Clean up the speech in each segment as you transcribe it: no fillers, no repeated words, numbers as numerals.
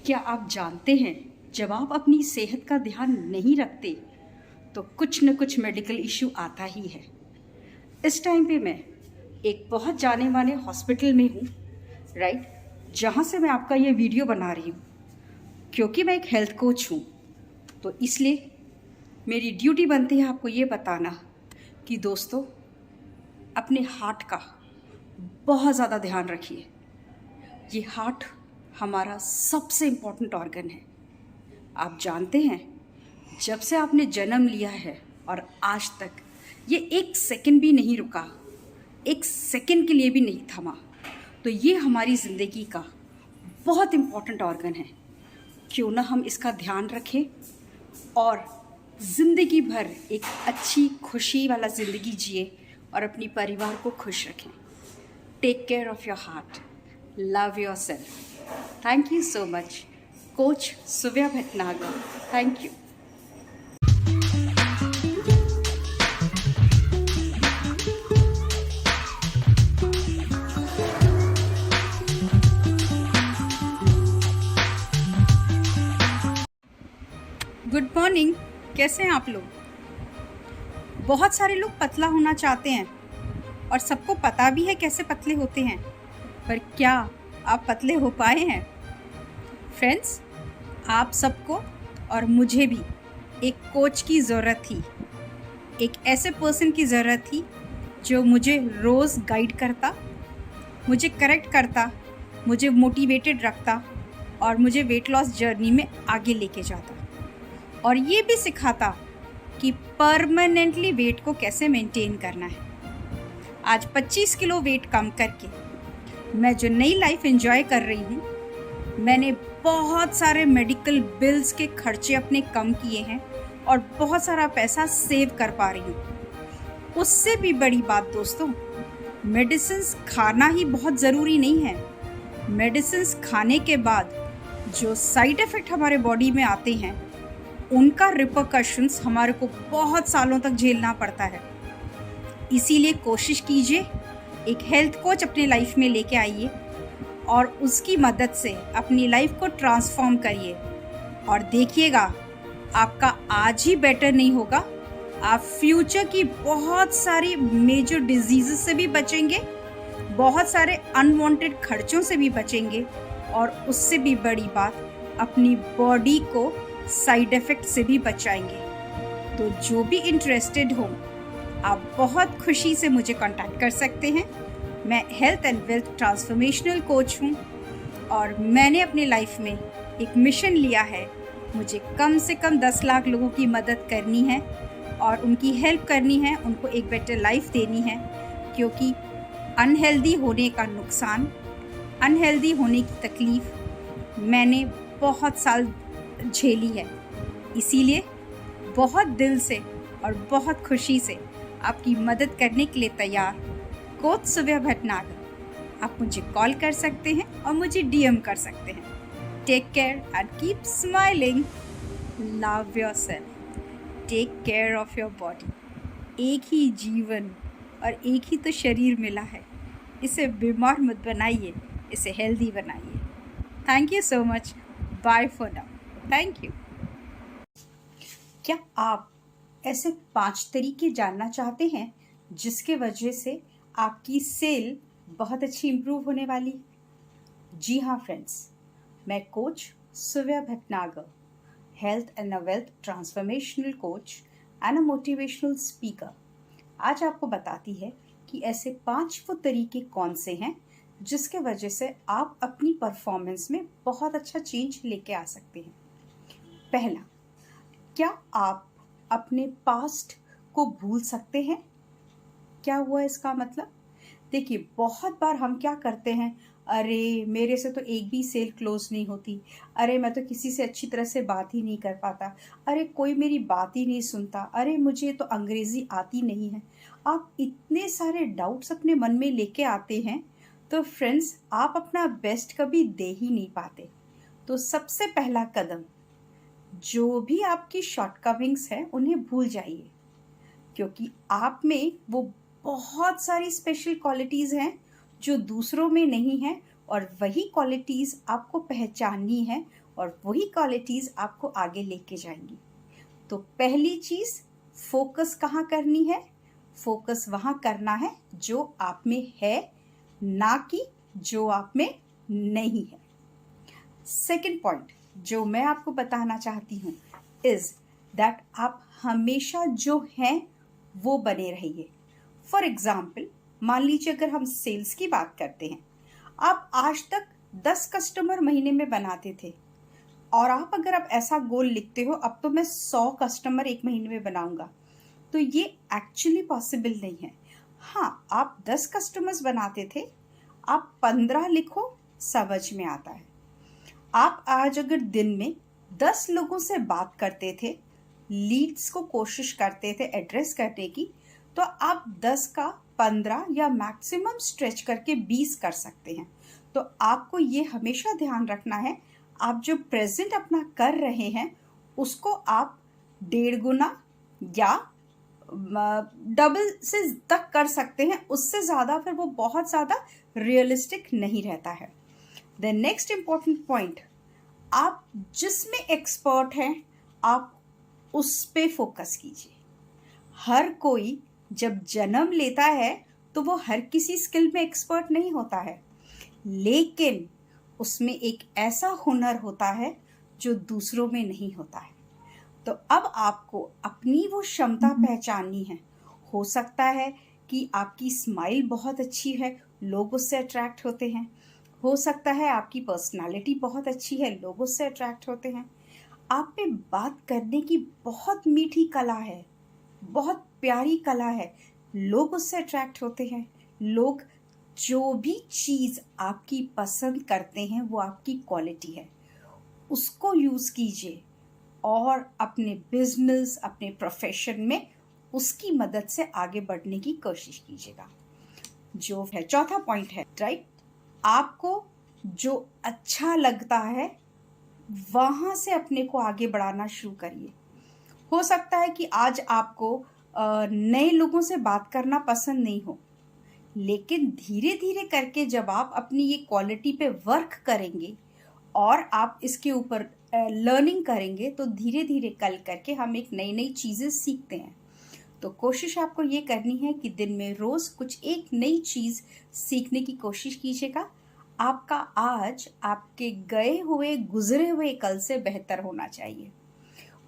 क्या आप जानते हैं, जब आप अपनी सेहत का ध्यान नहीं रखते तो कुछ न कुछ मेडिकल इश्यू आता ही है। इस टाइम पे मैं एक बहुत जाने माने हॉस्पिटल में हूँ, राइट, जहाँ से मैं आपका ये वीडियो बना रही हूँ। क्योंकि मैं एक हेल्थ कोच हूँ तो इसलिए मेरी ड्यूटी बनती है आपको ये बताना कि दोस्तों, अपने हार्ट का बहुत ज़्यादा ध्यान रखिए। ये हार्ट हमारा सबसे इम्पोर्टेंट ऑर्गन है। आप जानते हैं, जब से आपने जन्म लिया है और आज तक ये एक सेकंड भी नहीं रुका, एक सेकंड के लिए भी नहीं थमा। तो ये हमारी ज़िंदगी का बहुत इम्पोर्टेंट ऑर्गन है। क्यों ना हम इसका ध्यान रखें और ज़िंदगी भर एक अच्छी खुशी वाला ज़िंदगी जिए और अपनी परिवार को खुश रखें। Take care of your heart, love your self. Thank you so much, Coach Suvya Bhatnagar. Thank you. Good morning. कैसे हैं आप लोग? बहुत सारे लोग पतला होना चाहते हैं और सबको पता भी है कैसे पतले होते हैं, पर क्या आप पतले हो पाए हैं? फ्रेंड्स, आप सबको और मुझे भी एक कोच की ज़रूरत थी। एक ऐसे पर्सन की ज़रूरत थी जो मुझे रोज़ गाइड करता, मुझे करेक्ट करता, मुझे मोटिवेटेड रखता और मुझे वेट लॉस जर्नी में आगे लेके जाता और ये भी सिखाता कि परमानेंटली वेट को कैसे मेंटेन करना है। आज 25 किलो वेट कम करके मैं जो नई लाइफ एंजॉय कर रही हूँ, मैंने बहुत सारे मेडिकल बिल्स के खर्चे अपने कम किए हैं और बहुत सारा पैसा सेव कर पा रही हूँ। उससे भी बड़ी बात दोस्तों, मेडिसिन्स खाना ही बहुत ज़रूरी नहीं है। मेडिसिन्स खाने के बाद जो साइड इफ़ेक्ट हमारे बॉडी में आते हैं, उनका रिपरकशंस हमारे को बहुत सालों तक झेलना पड़ता है। इसीलिए कोशिश कीजिए, एक हेल्थ कोच अपने लाइफ में लेके आइए और उसकी मदद से अपनी लाइफ को ट्रांसफॉर्म करिए और देखिएगा, आपका आज ही बेटर नहीं होगा, आप फ्यूचर की बहुत सारी मेजर डिजीज़ से भी बचेंगे, बहुत सारे अनवांटेड खर्चों से भी बचेंगे और उससे भी बड़ी बात, अपनी बॉडी को साइड इफ़ेक्ट से भी बचाएंगे। तो जो भी इंटरेस्टेड हो, आप बहुत खुशी से मुझे कांटेक्ट कर सकते हैं। मैं health and wealth transformational coach हूँ और मैंने अपनी लाइफ में एक मिशन लिया है। मुझे कम से कम 10 लाख लोगों की मदद करनी है और उनकी हेल्प करनी है, उनको एक बेटर लाइफ देनी है। क्योंकि अनहेल्दी होने का नुकसान, अनहेल्दी होने की तकलीफ़ मैंने बहुत साल झेली है। इसीलिए बहुत दिल से और बहुत खुशी से आपकी मदद करने के लिए तैयार कोच सुव्या भटनागर। आप मुझे कॉल कर सकते हैं और मुझे डीएम कर सकते हैं। Take care and keep smiling. Love yourself. Take care of your body. एक ही जीवन और एक ही तो शरीर मिला है, इसे बीमार मत बनाइए, इसे हेल्दी बनाइए। Thank you so much. Bye for now. Thank you. क्या आप ऐसे 5 तरीके जानना चाहते हैं जिसके वजह से आपकी सेल बहुत अच्छी इम्प्रूव होने वाली? जी हाँ फ्रेंड्स, मैं coach Suvya Bhatnagar, health and a wealth transformational coach and a motivational speaker, आज आपको बताती है कि ऐसे 5 वो तरीके कौन से हैं जिसके वजह से आप अपनी परफॉर्मेंस में बहुत अच्छा चेंज लेके आ सकते हैं। पहला, क्या आप अपने पास्ट को भूल सकते हैं? क्या हुआ इसका मतलब? देखिए, बहुत बार हम क्या करते हैं, अरे मेरे से तो एक भी सेल क्लोज नहीं होती, अरे मैं तो किसी से अच्छी तरह से बात ही नहीं कर पाता, अरे कोई मेरी बात ही नहीं सुनता, अरे मुझे तो अंग्रेजी आती नहीं है। आप इतने सारे डाउट्स अपने मन में लेके आते हैं, तो फ्रेंड्स आप अपना बेस्ट कभी दे ही नहीं पाते। तो सबसे पहला कदम, जो भी आपकी शॉर्टकमिंग्स हैं उन्हें भूल जाइए, क्योंकि आप में वो बहुत सारी स्पेशल क्वालिटीज़ हैं जो दूसरों में नहीं हैं, और वही क्वालिटीज़ आपको पहचाननी है और वही क्वालिटीज़ आपको आगे लेके जाएंगी। तो पहली चीज़, फोकस कहाँ करनी है? फोकस वहाँ करना है जो आप में है, ना कि जो आप में नहीं है। सेकंड पॉइंट जो मैं आपको बताना चाहती हूँ इज़ दैट आप हमेशा जो हैं वो बने रहिए। फॉर एग्जाम्पल, मान लीजिए अगर हम सेल्स की बात करते हैं, आप आज तक 10 कस्टमर महीने में बनाते थे, और आप अगर आप ऐसा गोल लिखते हो अब तो मैं 100 कस्टमर एक महीने में बनाऊंगा, तो ये एक्चुअली पॉसिबल नहीं है। हाँ, आप 10 कस्टमर्स बनाते थे, आप 15 लिखो, समझ में आता है। आप आज अगर दिन में 10 लोगों से बात करते थे, लीड्स को कोशिश करते थे एड्रेस करने की, तो आप 10 का 15 या मैक्सिमम स्ट्रेच करके 20 कर सकते हैं। तो आपको ये हमेशा ध्यान रखना है, आप जो प्रेजेंट अपना कर रहे हैं उसको आप 1.5 गुना या डबल से तक कर सकते हैं, उससे ज़्यादा फिर वो बहुत ज़्यादा रियलिस्टिक नहीं रहता है। द नेक्स्ट इम्पॉर्टेंट पॉइंट, आप जिसमें एक्सपर्ट हैं आप उस पे फोकस कीजिए। हर कोई जब जन्म लेता है तो वो हर किसी स्किल में एक्सपर्ट नहीं होता है, लेकिन उसमें एक ऐसा हुनर होता है जो दूसरों में नहीं होता है। तो अब आपको अपनी वो क्षमता पहचाननी है। हो सकता है कि आपकी स्माइल बहुत अच्छी है, लोग उससे अट्रैक्ट होते हैं। हो सकता है आपकी पर्सनालिटी बहुत अच्छी है, लोग उससे अट्रैक्ट होते हैं। आप में बात करने की बहुत मीठी कला है, बहुत प्यारी कला है, लोग उससे अट्रैक्ट होते हैं। लोग जो भी चीज़ आपकी पसंद करते हैं वो आपकी क्वालिटी है, उसको यूज़ कीजिए और अपने बिजनेस, अपने प्रोफेशन में उसकी मदद से आगे बढ़ने की कोशिश कीजिएगा। जो है चौथा पॉइंट है, राइट, आपको जो अच्छा लगता है वहाँ से अपने को आगे बढ़ाना शुरू करिए। हो सकता है कि आज आपको नए लोगों से बात करना पसंद नहीं हो, लेकिन धीरे धीरे करके जब आप अपनी ये क्वालिटी पे वर्क करेंगे और आप इसके ऊपर लर्निंग करेंगे, तो धीरे धीरे कल करके हम एक नई नई चीज़ें सीखते हैं। तो कोशिश आपको ये करनी है कि दिन में रोज़ कुछ एक नई चीज़ सीखने की कोशिश कीजिएगा। आपका आज आपके गए हुए गुजरे हुए कल से बेहतर होना चाहिए।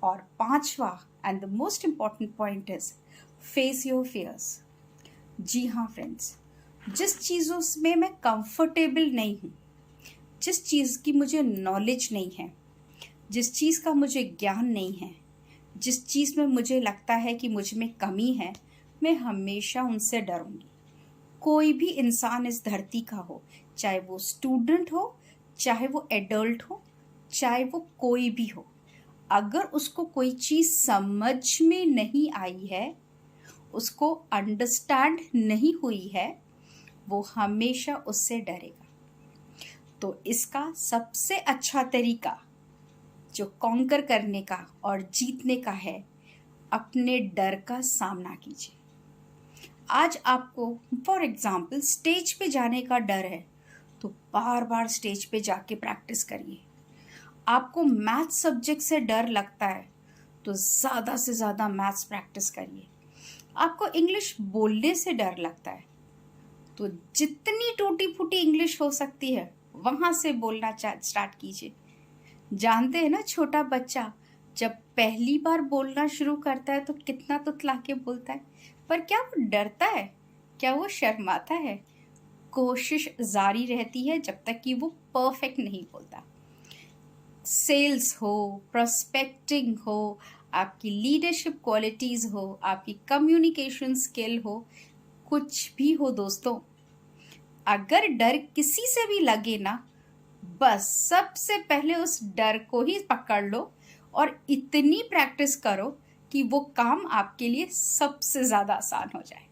और पांचवा and the most important point is face your fears. जी हाँ फ्रेंड्स, जिस चीज़ों में मैं कंफर्टेबल नहीं हूँ, जिस चीज़ की मुझे नॉलेज नहीं है, जिस चीज़ का मुझे ज्ञान नहीं है, जिस चीज़ में मुझे लगता है कि मुझ में कमी है, मैं हमेशा उनसे डरूंगी। कोई भी इंसान इस धरती का हो, चाहे वो स्टूडेंट हो, चाहे वो एडल्ट हो, चाहे वो कोई भी हो, अगर उसको कोई चीज़ समझ में नहीं आई है, उसको अंडरस्टैंड नहीं हुई है, वो हमेशा उससे डरेगा। तो इसका सबसे अच्छा तरीका जो कॉन्कर करने का और जीतने का है, अपने डर का सामना कीजिए। आज आपको फॉर एग्जाम्पल स्टेज पे जाने का डर है, तो बार बार स्टेज पे जाके प्रैक्टिस करिए। आपको मैथ्स सब्जेक्ट से डर लगता है, तो ज़्यादा से ज़्यादा मैथ्स प्रैक्टिस करिए। आपको इंग्लिश बोलने से डर लगता है, तो जितनी टूटी फूटी इंग्लिश हो सकती है वहाँ से बोलना स्टार्ट कीजिए। जानते हैं ना, छोटा बच्चा जब पहली बार बोलना शुरू करता है तो कितना तुतला के बोलता है, पर क्या वो डरता है? क्या वो शर्माता है? कोशिश जारी रहती है जब तक कि वो परफेक्ट नहीं बोलता। सेल्स हो, प्रोस्पेक्टिंग हो, आपकी लीडरशिप क्वालिटीज़ हो, आपकी कम्युनिकेशन स्किल हो, कुछ भी हो दोस्तों, अगर डर किसी से भी लगे ना, बस सबसे पहले उस डर को ही पकड़ लो और इतनी प्रैक्टिस करो कि वो काम आपके लिए सबसे ज़्यादा आसान हो जाए।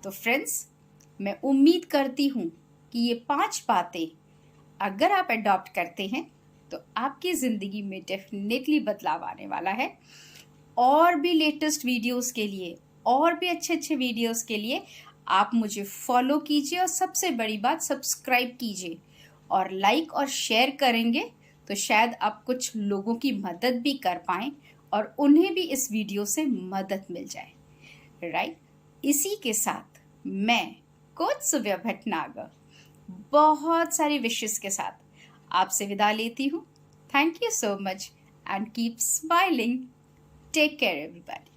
तो फ्रेंड्स, मैं उम्मीद करती हूँ कि ये 5 बातें अगर आप अडॉप्ट करते हैं तो आपकी ज़िंदगी में डेफिनेटली बदलाव आने वाला है। और भी लेटेस्ट वीडियोस के लिए, और भी अच्छे अच्छे वीडियोस के लिए आप मुझे फॉलो कीजिए और सबसे बड़ी बात सब्सक्राइब कीजिए। और लाइक और शेयर करेंगे तो शायद आप कुछ लोगों की मदद भी कर पाएँ और उन्हें भी इस वीडियो से मदद मिल जाए, राइट। इसी के साथ मैं कोच सुव्या भटनागर बहुत सारी विशेस के साथ आपसे विदा लेती हूँ। Thank you so much and keep smiling. Take care everybody.